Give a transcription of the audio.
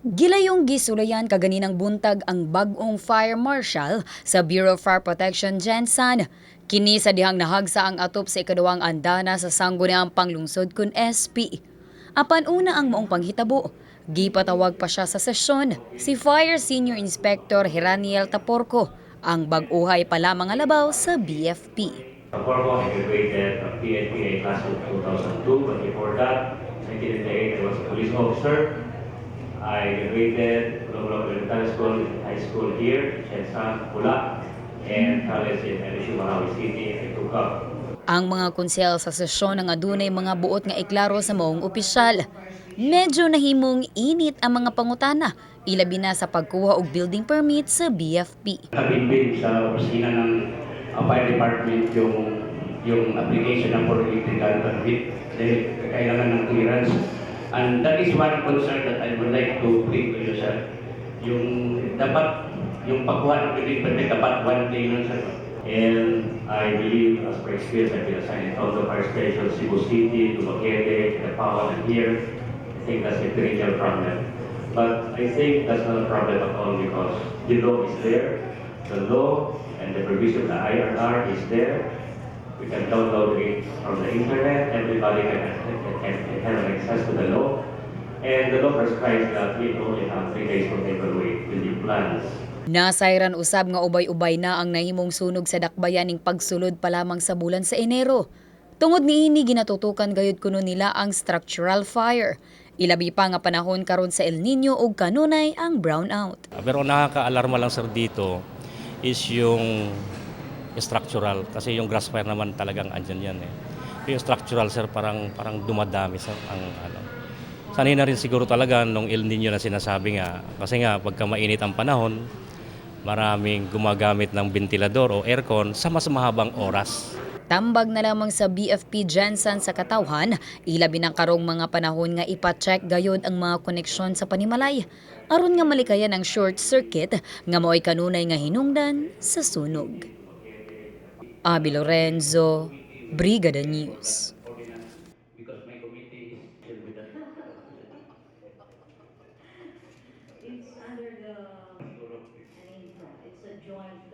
Gilayong gisulayan kaganinang buntag ang bag-ong fire marshal sa Bureau of Fire Protection Jensan. Kini sa dihang nahagsa ang atop sa ikaduhang andana sa sangguniang panglungsod kun SP. Apan una ang maong panghitabo, gipatawag pa siya sa sesyon si Fire Senior Inspector Heraniel Taporco, ang bag-uhay pa lamang alabaw sa BFP. Taporco, I graduated PNPA class of 2002, but before that, 1998, I was a police officer. I graduated from Elementary School, high school here, Chensan, Pula, and college in LSU, Marawi City. I took up. Ang mga konsel sa sesyon nga adunay mga buot nga iklaro sa maong opisyal. Medyo nahimong init ang mga pangutana, ilabi na sa pagkuha og building permit sa BFP. Nabinbin sa opisina ng fire department yung application ng for electrical permit. Dahil kailangan ng clearance. And that is one concern that I would like to bring to you, sir. Yung dapat, yung pagkuha ng building permit, dapat one day lang, sir. And I believe, as per experience, I've been assigned in all the fire stations, Cebu City, Dumaguete, Nepal, and here. I think that's a critical problem. But I think that's not a problem at all because the law is there. The law and the provision of the IRR is there. We can download it from the internet. Everybody can have access to the law. And the law prescribes that we only have 3 days to evaluate building plans. Nasayran usab nga ubay-ubay na ang nahimong sunog sa dakbayan ning pagsulod pa lamang sa bulan sa Enero. Tungod niini ginatutukan gayud kuno nila ang structural fire. Ilabi pa nga panahon karon sa El Nino ug kanunay ang brownout. Pero nakaka-alarma lang sir dito is yung structural kasi yung grass fire naman talagang andyan yan eh. Yung structural sir parang dumadami sir ang ano. Sanay na rin siguro talaga nung El Nino na sinasabi nga kasi nga pagka mainit ang panahon maraming gumagamit ng ventilador o aircon sa mas mahabang oras. Tambag na lamang sa BFP Jensan sa katawhan, ilabi ng karong mga panahon nga ipa-check gayod ang mga koneksyon sa panimalay. Aron nga malikayan ang short circuit nga mao'y kanunay nga hinungdan sa sunog. Abi Lorenzo, Brigada News. It's under the, it's a joint